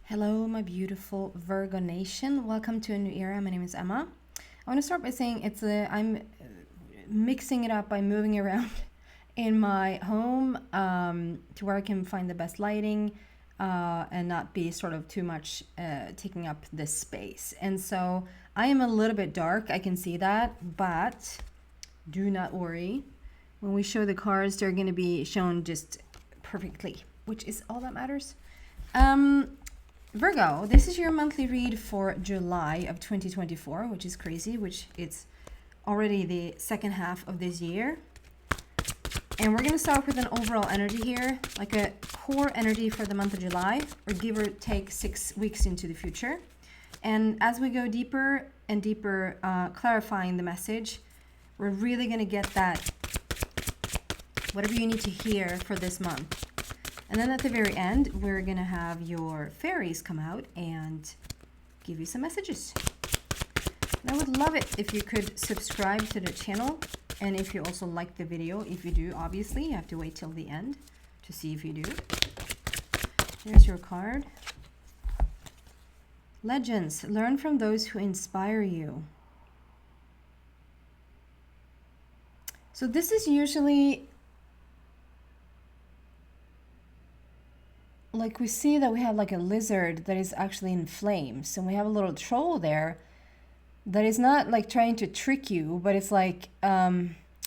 Hello, my beautiful Virgo Nation. Welcome to a new era. My name is Emma. I want to start by saying I'm mixing it up by moving around in my home to where I can find the best lighting and not be sort of too much taking up this space. And so I am a little bit dark. I can see that, but do not worry. When we show the cards, they're going to be shown just perfectly, which is all that matters. Virgo, this is your monthly read for July of 2024, which is crazy, which it's already the second half of this year. And we're going to start with an overall energy here, like a core energy for the month of July, or give or take 6 weeks into the future. And as we go deeper and deeper, clarifying the message, we're really going to get that, whatever you need to hear for this month. And then at the very end, we're going to have your fairies come out and give you some messages. And I would love it if you could subscribe to the channel. And if you also like the video, if you do, obviously, you have to wait till the end to see if you do. Here's your card. Legends, learn from those who inspire you. So this is usually, like we see that we have like a lizard that is actually in flames, and we have a little troll there that is not like trying to trick you, but it's like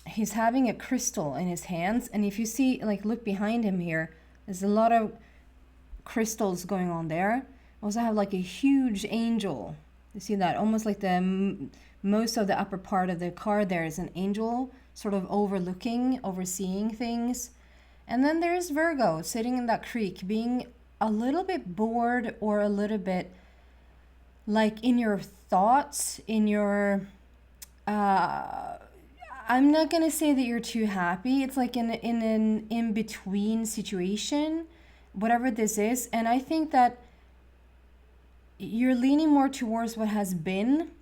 he's having a crystal in his hands. And if you see, like, look behind him here, there's a lot of crystals going on there. Also have like a huge angel. You see that? Almost like the most of the upper part of the card there is an angel sort of overseeing things. And then there's Virgo sitting in that creek, being a little bit bored or a little bit like in your thoughts, in your, I'm not going to say that you're too happy. It's like in an in-between situation, whatever this is. And I think that you're leaning more towards what has been,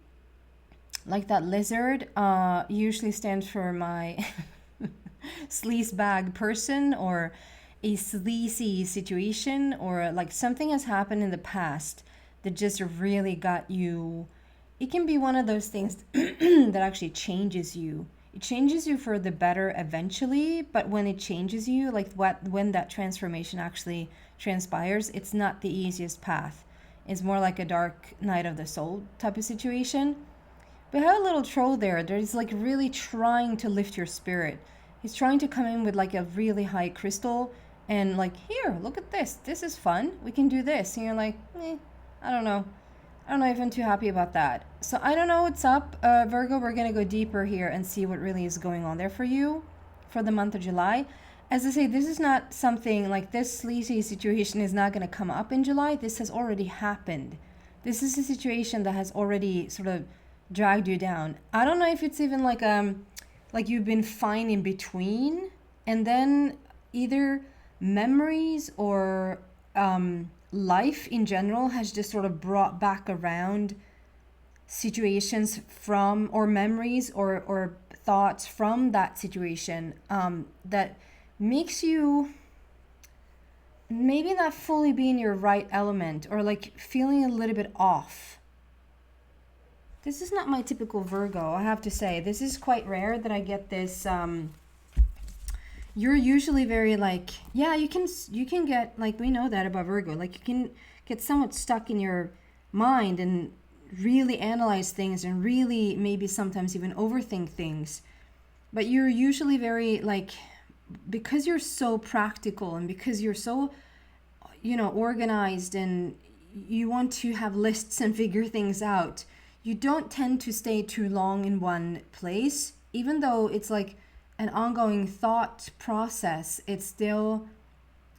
like that lizard usually stands for my sleazebag person, or a sleazy situation, or like something has happened in the past that just really got you. It can be one of those things that actually changes you. It changes you for the better eventually, but when it changes you, like when that transformation actually transpires, it's not the easiest path. It's more like a dark night of the soul type of situation. But have a little troll there that is like really trying to lift your spirit. He's trying to come in with like a really high crystal and like, here, look at this. This is fun. We can do this. And you're like, I don't know. I don't know if I'm too happy about that. So I don't know what's up, Virgo. We're going to go deeper here and see what really is going on there for you for the month of July. As I say, this is not something like this sleazy situation is not going to come up in July. This has already happened. This is a situation that has already sort of dragged you down. I don't know if it's even like you've been fine in between, and then either memories or life in general has just sort of brought back around situations from, or memories or thoughts from that situation that makes you maybe not fully be in your right element, or like feeling a little bit off. This is not my typical Virgo, I have to say. This is quite rare that I get this. You're usually very like, yeah, you can get, like, we know that about Virgo. Like, you can get somewhat stuck in your mind and really analyze things and really maybe sometimes even overthink things. But you're usually very like, because you're so practical and because you're so, organized, and you want to have lists and figure things out, you don't tend to stay too long in one place. Even though it's like an ongoing thought process, it's still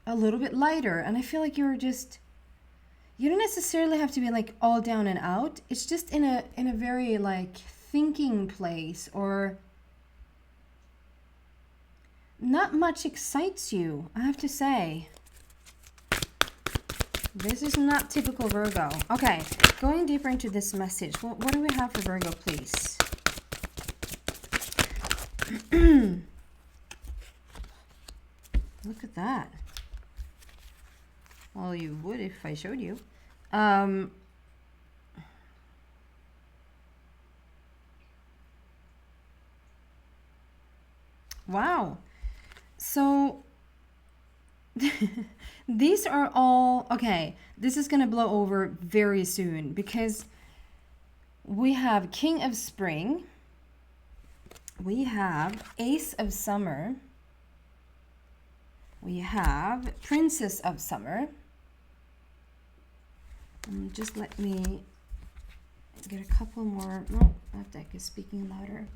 a little bit lighter. And I feel like you don't necessarily have to be like all down and out. It's just in a very like thinking place, or not much excites you, I have to say. This is not typical Virgo. Okay, going deeper into this message. What do we have for Virgo, please? Look at that. Well, you would if I showed you. Um, wow. So these are all okay. This is going to blow over very soon because we have King of Spring, we have Ace of Summer, we have Princess of Summer. Just let me get a couple more. No, that deck is speaking louder.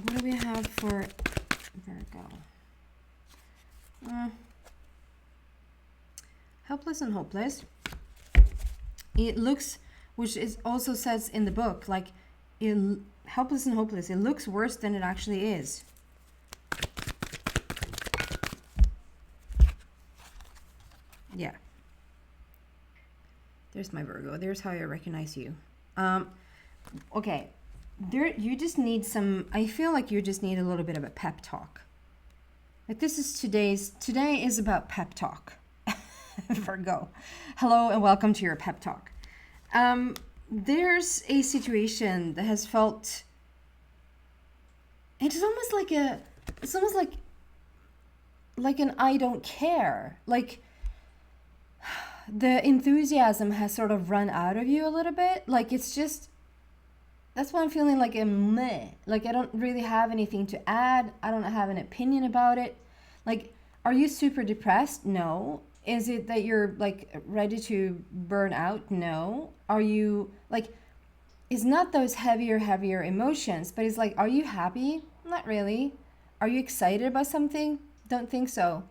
What do we have for Virgo? Helpless and hopeless. It looks, which is also says in the book, like helpless and hopeless. It looks worse than it actually is. Yeah. There's my Virgo. There's how I recognize you. Okay. You just need some, I feel like you just need a little bit of a pep talk. Like this is today is about pep talk. Virgo. Hello and welcome to your pep talk. There's a situation that has felt, it's almost like an I don't care. Like the enthusiasm has sort of run out of you a little bit. Like it's just, that's why I'm feeling like a meh. Like I don't really have anything to add. I don't have an opinion about it. Like, are you super depressed? No. Is it that you're like ready to burn out? No. Are you like, it's not those heavier emotions, but it's like, are you happy? Not really. Are you excited about something? Don't think so.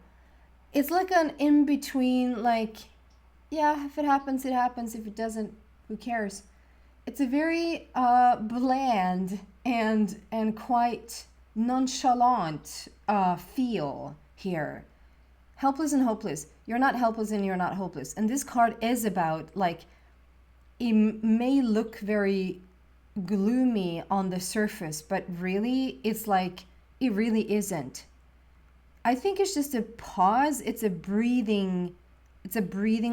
It's like an in between, like, yeah, if it happens, it happens. If it doesn't, who cares? It's a very bland and quite nonchalant feel here. Helpless and hopeless. You're not helpless and you're not hopeless. And this card is about, like, it may look very gloomy on the surface, but really it's like it really isn't. I think it's just a pause. It's a breathing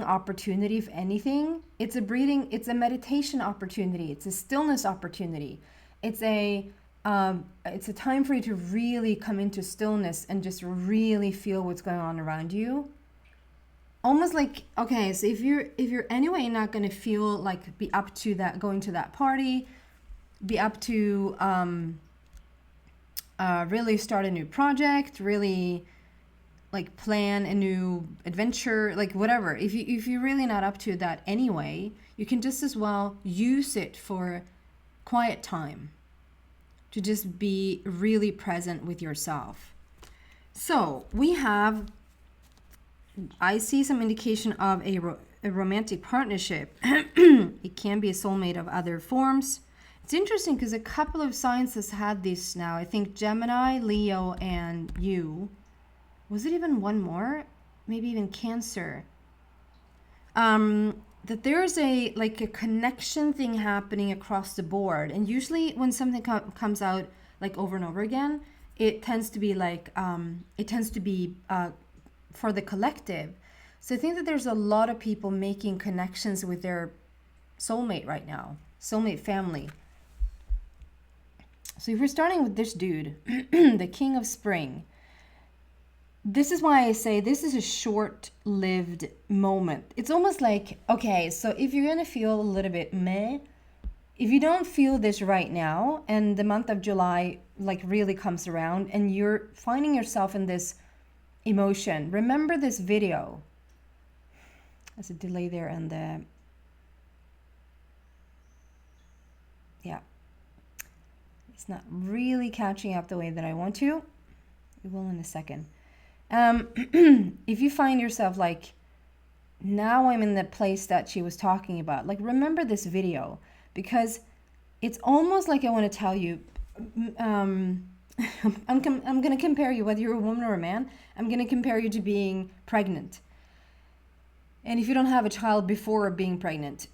opportunity, if anything. It's a meditation opportunity. It's a stillness opportunity. It's a time for you to really come into stillness and just really feel what's going on around you. Almost like, okay, so if you're anyway not going to feel like be up to that, going to that party, be up to really start a new project, really like plan a new adventure, like whatever. If you're really not up to that anyway, you can just as well use it for quiet time to just be really present with yourself. So I see some indication of a romantic partnership. It can be a soulmate of other forms. It's interesting because a couple of signs has had this now. I think Gemini, Leo, and you. Was it even one more? Maybe even Cancer. That there's a connection thing happening across the board. And usually when something comes out like over and over again, it tends to be for the collective. So I think that there's a lot of people making connections with their soulmate right now, soulmate family. So if we're starting with this dude, the King of Spring, this is why I say this is a short-lived moment. It's almost like, okay, so if you're going to feel a little bit meh, if you don't feel this right now, and the month of July like really comes around and you're finding yourself in this emotion, remember this video. There's a delay there and yeah. It's not really catching up the way that I want to. It will in a second. If you find yourself like, now I'm in the place that she was talking about, like remember this video, because it's almost like I want to tell you, I'm going to compare you, whether you're a woman or a man, I'm going to compare you to being pregnant. And if you don't have a child before being pregnant,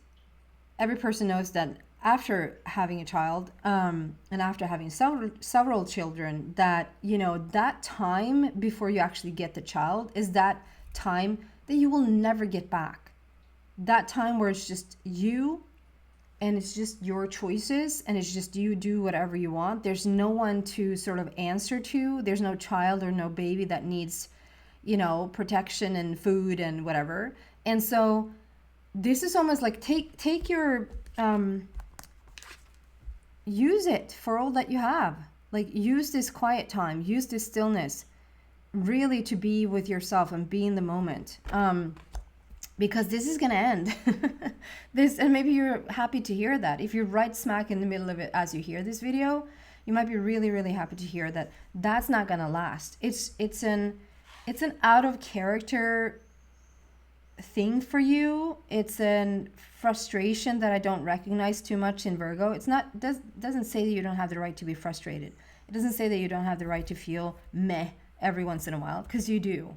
every person knows that after having a child, and after having several children, that, you know, that time before you actually get the child is that time that you will never get back. That time where it's just you and it's just your choices and it's just you do whatever you want. There's no one to sort of answer to. There's no child or no baby that needs, protection and food and whatever. And so this is almost like take your use it for all that you have. Like, use this quiet time, use this stillness really to be with yourself and be in the moment. Because this is going to end. And maybe you're happy to hear that. If you're right smack in the middle of it as you hear this video, you might be really, really happy to hear that that's not going to last. It's an out of character thing for you. It's an frustration that I don't recognize too much in Virgo. Doesn't say that you don't have the right to be frustrated. It doesn't say that you don't have the right to feel meh every once in a while, because you do.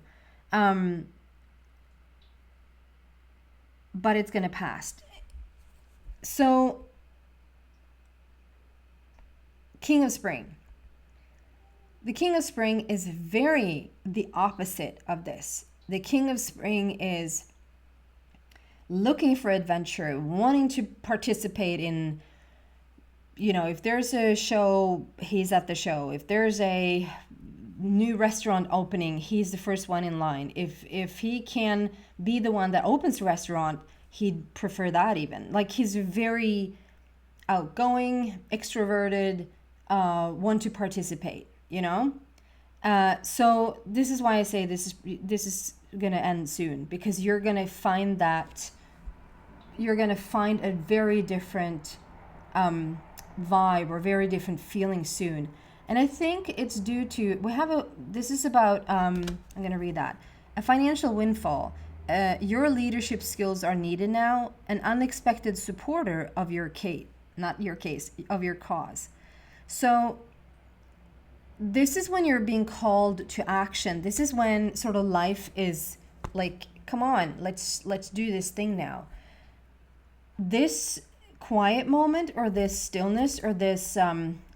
But it's going to pass. So, King of Spring. The King of Spring is very the opposite of this. The King of Spring is looking for adventure, wanting to participate in, if there's a show, he's at the show. If there's a new restaurant opening, he's the first one in line. If he can be the one that opens the restaurant, he'd prefer that even. Like, he's very outgoing, extroverted, want to participate, so this is why I say this is gonna end soon, because you're gonna find a very different vibe or very different feeling soon. And I think it's due to, this is about, I'm going to read that. A financial windfall. Your leadership skills are needed now. An unexpected supporter of your case, not your case, of your cause. So this is when you're being called to action. This is when sort of life is like, come on, let's do this thing now. This quiet moment, or this stillness, or this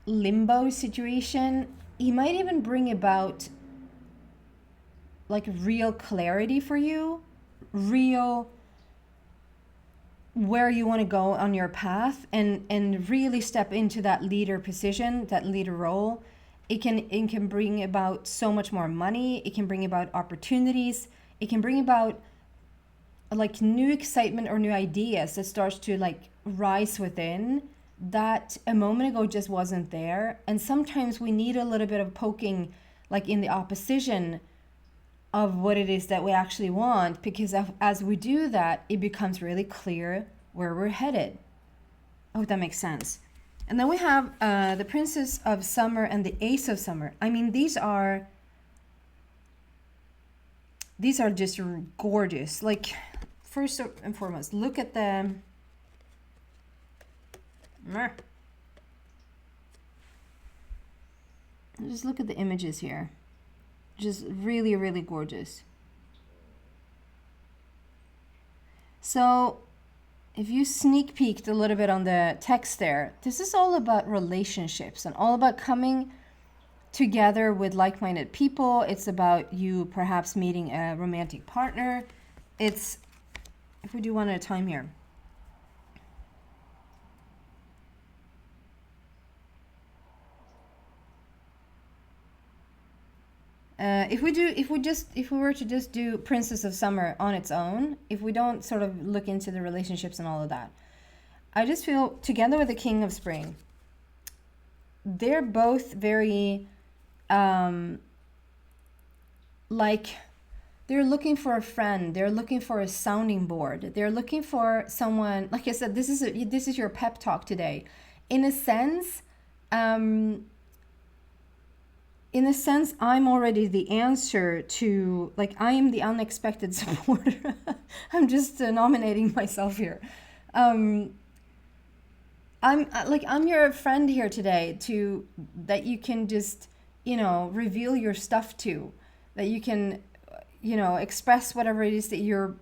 limbo situation, he might even bring about like real clarity for you, real where you want to go on your path, and really step into that leader position, that leader role. It can bring about so much more money. It can bring about opportunities. It can bring about like new excitement or new ideas that starts to like rise within, that a moment ago just wasn't there. And sometimes we need a little bit of poking like in the opposition of what it is that we actually want, because as we do that, it becomes really clear where we're headed. I hope that makes sense. And then we have the Princess of Summer and the Ace of Summer. I mean, these are just gorgeous. Like, first and foremost, look at the just look at the images here. Just really, really gorgeous. So if you sneak peeked a little bit on the text there, this is all about relationships and all about coming together with like-minded people. It's about you perhaps meeting a romantic partner. It's, if we do one at a time here. If we were to just do Princess of Summer on its own, if we don't sort of look into the relationships and all of that, I just feel together with the King of Spring, they're both very, like, they're looking for a friend. They're looking for a sounding board. They're looking for someone, like I said, this is your pep talk today. In a sense, I'm already the answer to, like, I am the unexpected supporter. I'm just nominating myself here. I'm your friend here today that you can just, reveal your stuff to, that you can, express whatever it is that you're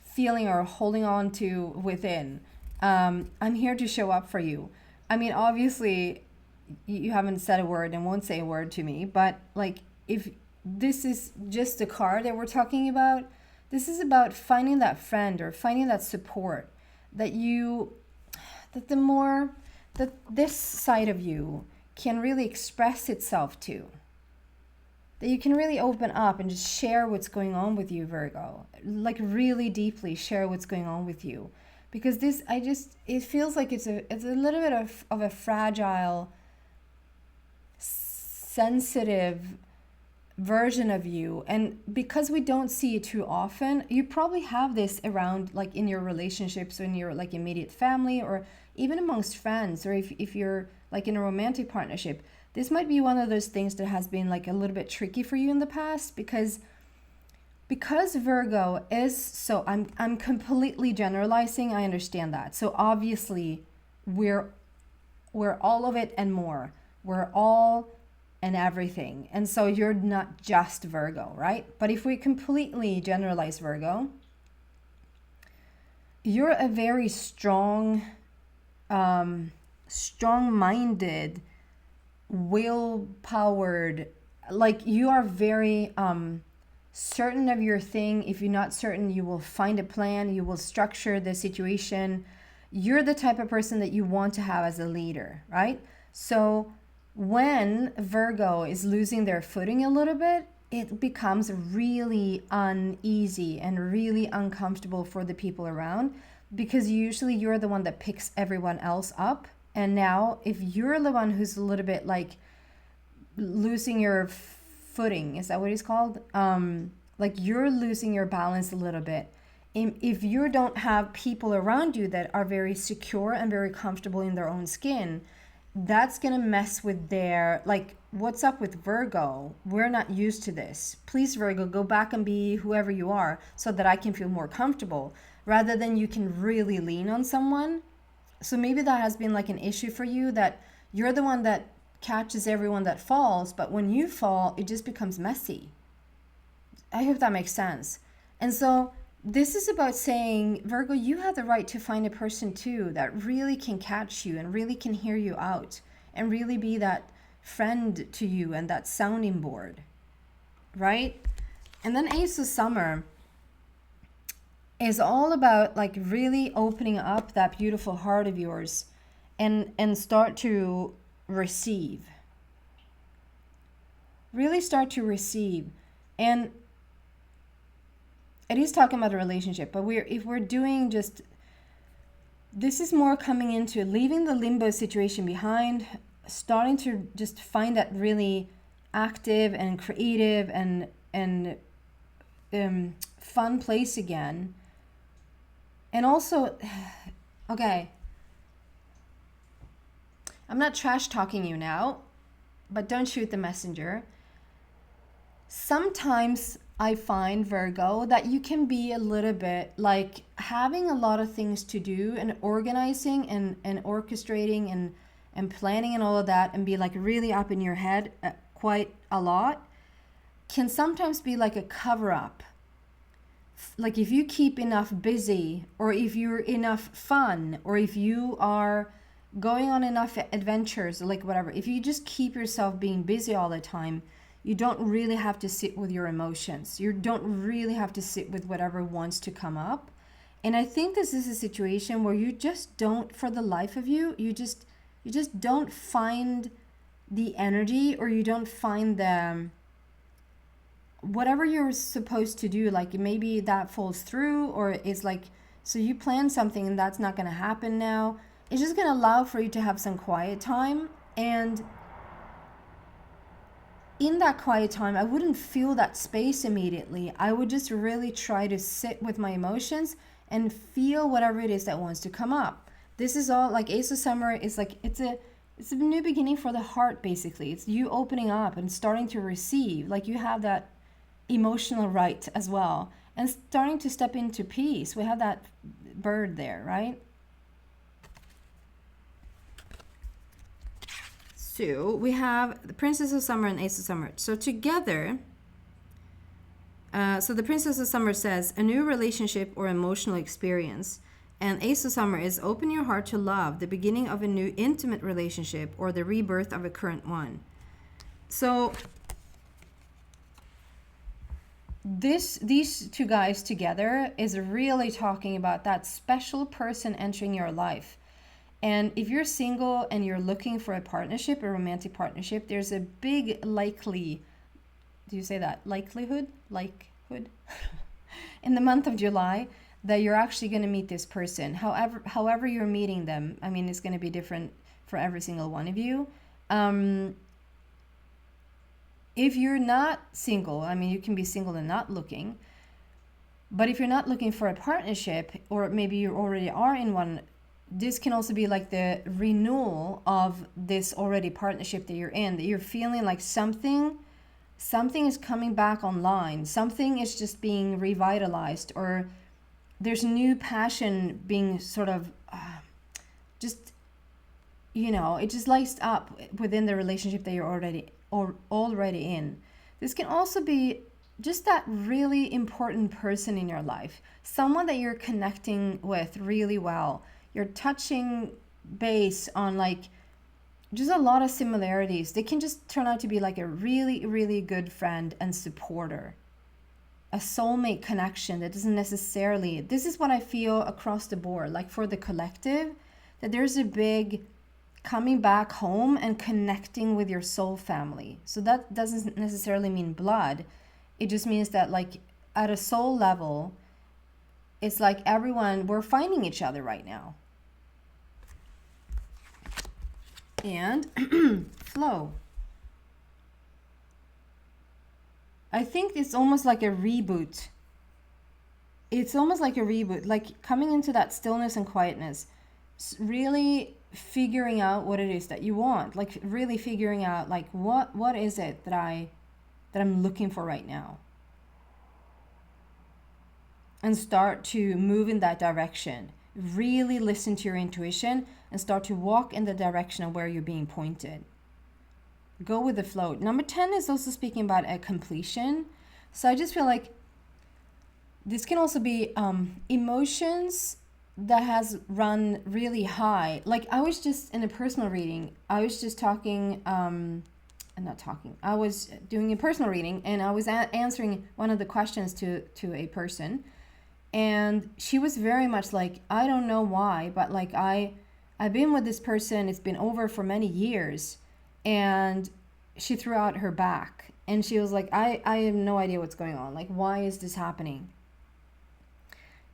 feeling or holding on to within. I'm here to show up for you. I mean, obviously, you haven't said a word and won't say a word to me, but like, if this is just the card that we're talking about, This is about finding that friend or finding that support that the more that this side of you can really express itself to. That you can really open up and just share what's going on with you, Virgo. Like really deeply share what's going on with you. Because it feels like it's a little bit of a fragile, sensitive version of you. And because we don't see it too often, you probably have this around, like in your relationships or in your like immediate family, or even amongst friends, or if you're like in a romantic partnership. This might be one of those things that has been like a little bit tricky for you in the past, because Virgo is so, I'm completely generalizing, I understand that. So obviously we're all of it and more. We're all and everything. And so you're not just Virgo, right? But if we completely generalize Virgo, you're a very strong-minded, will-powered, like you are very certain of your thing. If you're not certain, you will find a plan, you will structure the situation. You're the type of person that you want to have as a leader, right? So when Virgo is losing their footing a little bit, it becomes really uneasy and really uncomfortable for the people around, because usually you're the one that picks everyone else up. And now if you're the one who's a little bit like losing your footing, is that what it's called? Like you're losing your balance a little bit. If you don't have people around you that are very secure and very comfortable in their own skin, that's going to mess with their, like, what's up with Virgo? We're not used to this. Please, Virgo, go back and be whoever you are so that I can feel more comfortable, rather than you can really lean on someone. So maybe that has been like an issue for you, that you're the one that catches everyone that falls, but when you fall, it just becomes messy. I hope that makes sense. And so this is about saying, Virgo, you have the right to find a person too that really can catch you and really can hear you out and really be that friend to you and that sounding board, right? And then Ace of Summer is all about like really opening up that beautiful heart of yours and start to receive. Really start to receive. And it is talking about a relationship, but if we're doing just, this is more coming into leaving the limbo situation behind, starting to just find that really active and creative and fun place again. And also, okay, I'm not trash talking you now, but don't shoot the messenger. Sometimes I find, Virgo, that you can be a little bit like having a lot of things to do and organizing and orchestrating and planning and all of that, and be like really up in your head quite a lot, can sometimes be like a cover up. Like if you keep enough busy, or if you're enough fun, or if you are going on enough adventures, like whatever, if you just keep yourself being busy all the time, you don't really have to sit with your emotions. You don't really have to sit with whatever wants to come up. And I think this is a situation where you just don't, for the life of you, you just don't find the energy, or you don't find the whatever you're supposed to do. Like maybe that falls through, or it's like, so you plan something and that's not going to happen now. It's just going to allow for you to have some quiet time. And in that quiet time, I wouldn't feel that space immediately. I would just really try to sit with my emotions and feel whatever it is that wants to come up. This is all like Ace of Summer is like, it's a new beginning for the heart, basically. It's you opening up and starting to receive. Like you have that emotional right as well, and starting to step into peace. We have that bird there, right? So we have the Princess of Summer and Ace of Summer. So together, so the Princess of Summer says a new relationship or emotional experience. And Ace of Summer is open your heart to love, the beginning of a new intimate relationship or the rebirth of a current one. So these two guys together is really talking about that special person entering your life. And if you're single and you're looking for a partnership, a romantic partnership, there's a big do you say that? Likelihood in the month of July that you're actually going to meet this person. However you're meeting them, I mean, it's going to be different for every single one of you. If you're not single, I mean, you can be single and not looking, but if you're not looking for a partnership, or maybe you already are in one, this can also be like the renewal of this already partnership that you're in, that you're feeling like something is coming back online, something is just being revitalized, or there's new passion being sort of just, it just lights up within the relationship that you're already in. This can also be just that really important person in your life, someone that you're connecting with really well. You're touching base on like just a lot of similarities. They can just turn out to be like a really, really good friend and supporter. A soulmate connection that doesn't necessarily, this is what I feel across the board, like for the collective, that there's a big coming back home and connecting with your soul family. So that doesn't necessarily mean blood. It just means that like at a soul level, it's like everyone, we're finding each other right now. And flow. I think it's almost like a reboot. It's almost like a reboot, like coming into that stillness and quietness, really figuring out what it is that you want, like really figuring out like what is it that I'm looking for right now, and start to move in that direction. Really listen to your intuition and start to walk in the direction of where you're being pointed. Go with the flow. Number 10 is also speaking about a completion. So I just feel like this can also be emotions that has run really high. Like I was just in a personal reading. I was just talking, I was doing a personal reading, and I was answering one of the questions to a person. And she was very much like, I don't know why, but like I've been with this person, it's been over for many years, and she threw out her back. And she was like, I have no idea what's going on. Like, why is this happening?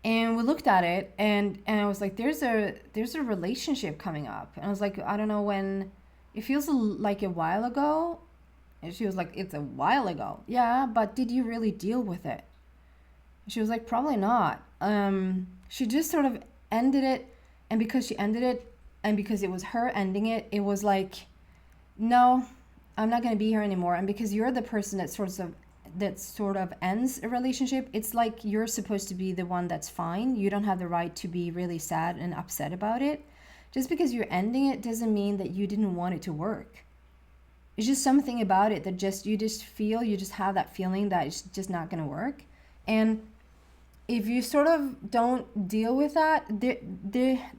And we looked at it, and I was like, there's a relationship coming up. And I was like, I don't know when, it feels like a while ago. And she was like, it's a while ago. Yeah, but did you really deal with it? She was like, probably not. She just sort of ended it. And because she ended it, and because it was her ending it, it was like, no, I'm not going to be here anymore. And because you're the person that sort of ends a relationship, it's like you're supposed to be the one that's fine. You don't have the right to be really sad and upset about it. Just because you're ending it doesn't mean that you didn't want it to work. It's just something about it that you just have that feeling that it's just not going to work. And if you sort of don't deal with that,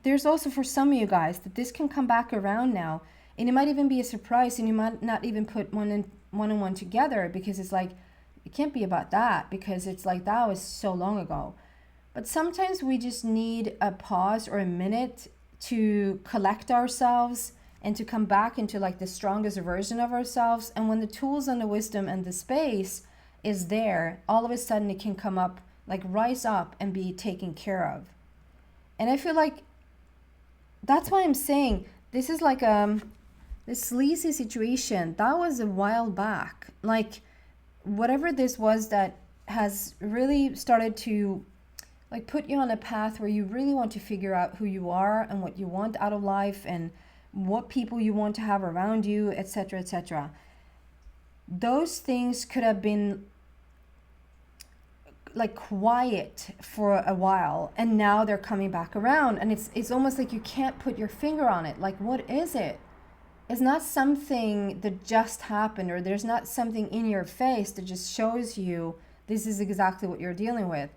there's also for some of you guys that this can come back around now. And it might even be a surprise, and you might not even put one and one together, because it's like, it can't be about that, because it's like that was so long ago. But sometimes we just need a pause or a minute to collect ourselves and to come back into like the strongest version of ourselves. And when the tools and the wisdom and the space is there, all of a sudden it can come up, like rise up and be taken care of. And I feel like that's why I'm saying this is like this sleazy situation that was a while back. Like whatever this was that has really started to like put you on a path where you really want to figure out who you are and what you want out of life and what people you want to have around you, etc., etc. Those things could have been like quiet for a while, and now they're coming back around, and it's almost like you can't put your finger on it. Like, what is it? It's not something that just happened, or there's not something in your face that just shows you this is exactly what you're dealing with.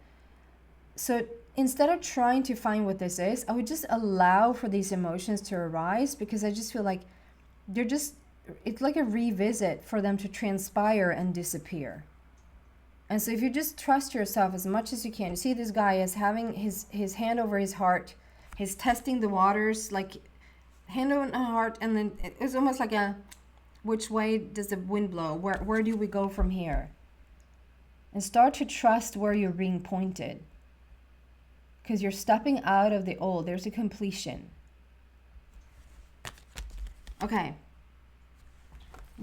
So instead of trying to find what this is, I would just allow for these emotions to arise, because I just feel like it's like a revisit for them to transpire and disappear. And so if you just trust yourself as much as you can, you see this guy is having his hand over his heart. He's testing the waters, like hand on heart, and then it's almost like a, which way does the wind blow? Where do we go from here? And start to trust where you're being pointed. Because you're stepping out of the old. There's a completion. Okay.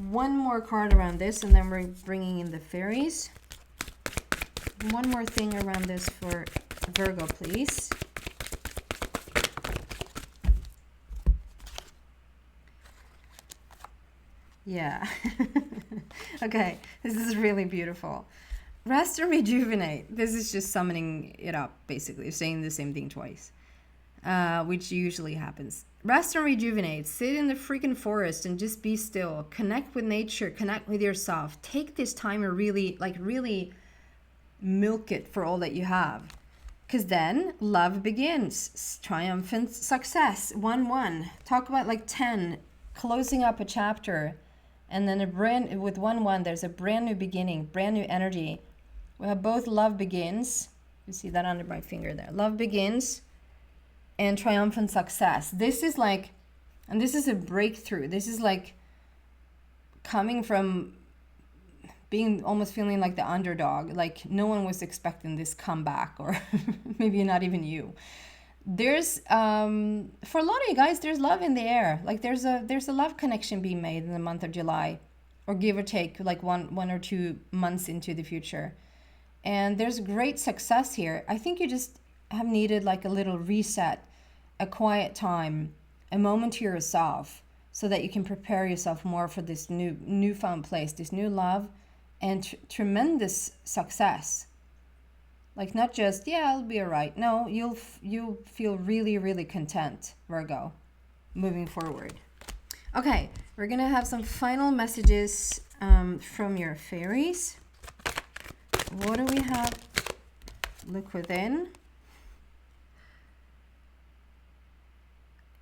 One more card around this, and then we're bringing in the fairies. One more thing around this for Virgo, please. Yeah. Okay, this is really beautiful. Rest and rejuvenate. This is just summoning it up, basically, saying the same thing twice, which usually happens. Rest and rejuvenate. Sit in the freaking forest and just be still. Connect with nature. Connect with yourself. Take this time and really milk it for all that you have. Because then love begins. Triumphant success. 1-1. Talk about like 10. Closing up a chapter. And then with 1-1, there's a brand new beginning, brand new energy. We have both love begins. You see that under my finger there. Love begins and triumphant success. This is like, and this is a breakthrough. This is like coming from being almost feeling like the underdog. Like no one was expecting this comeback, or maybe not even you. There's for a lot of you guys, there's love in the air. Like there's a love connection being made in the month of July, or give or take like one or 2 months into the future. And there's great success here. I think you just have needed like a little reset, a quiet time, a moment to yourself, so that you can prepare yourself more for this newfound place, this new love, and tremendous success. Like not just, yeah, I'll be all right. No, you'll feel really, really content, Virgo, moving forward. Okay, we're going to have some final messages from your fairies. What do we have? Look within.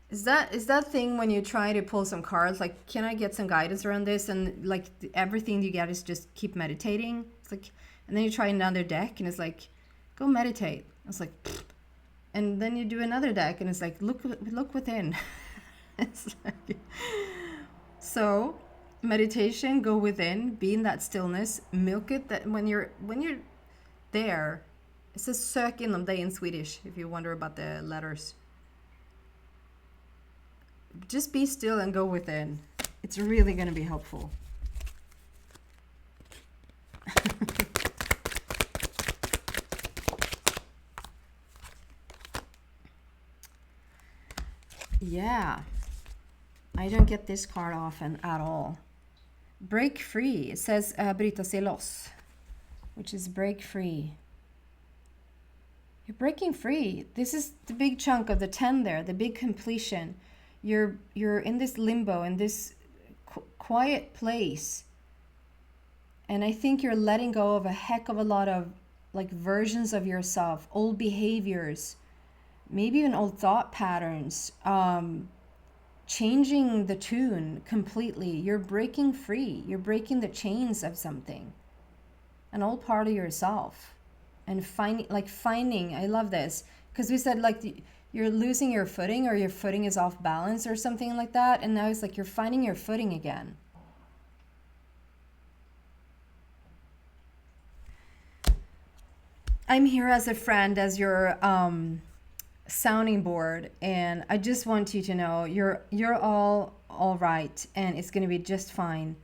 Is that thing when you try to pull some cards, like, can I get some guidance around this? And like everything you get is just keep meditating. It's like, and then you try another deck and it's like, go meditate. It's like, pfft. And then you do another deck and it's like, look within. It's like, so meditation, go within, be in that stillness, milk it. That when you're there, it says sök inom dig in Swedish, if you wonder about the letters. Just be still and go within. It's really going to be helpful. Yeah, I don't get this card often at all. Break free. It says bryta sig loss, which is break free. You're breaking free. This is the big chunk of the 10 there, the big completion. You're in this limbo, in this quiet place. And I think you're letting go of a heck of a lot of like versions of yourself, old behaviors, maybe even old thought patterns, changing the tune completely. You're breaking free. You're breaking the chains of something, an old part of yourself, and finding, I love this, because we said like you're losing your footing, or your footing is off balance or something like that. And now it's like you're finding your footing again. I'm here as a friend, as your sounding board, and I just want you to know you're all right, and it's going to be just fine.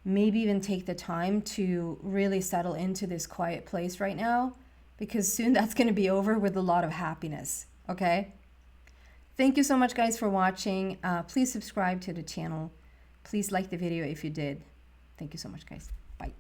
Maybe even take the time to really settle into this quiet place right now, because soon that's going to be over with a lot of happiness. Okay? Thank you so much, guys, for watching. Please subscribe to the channel. Please like the video if you did. Thank you so much, guys. Bye.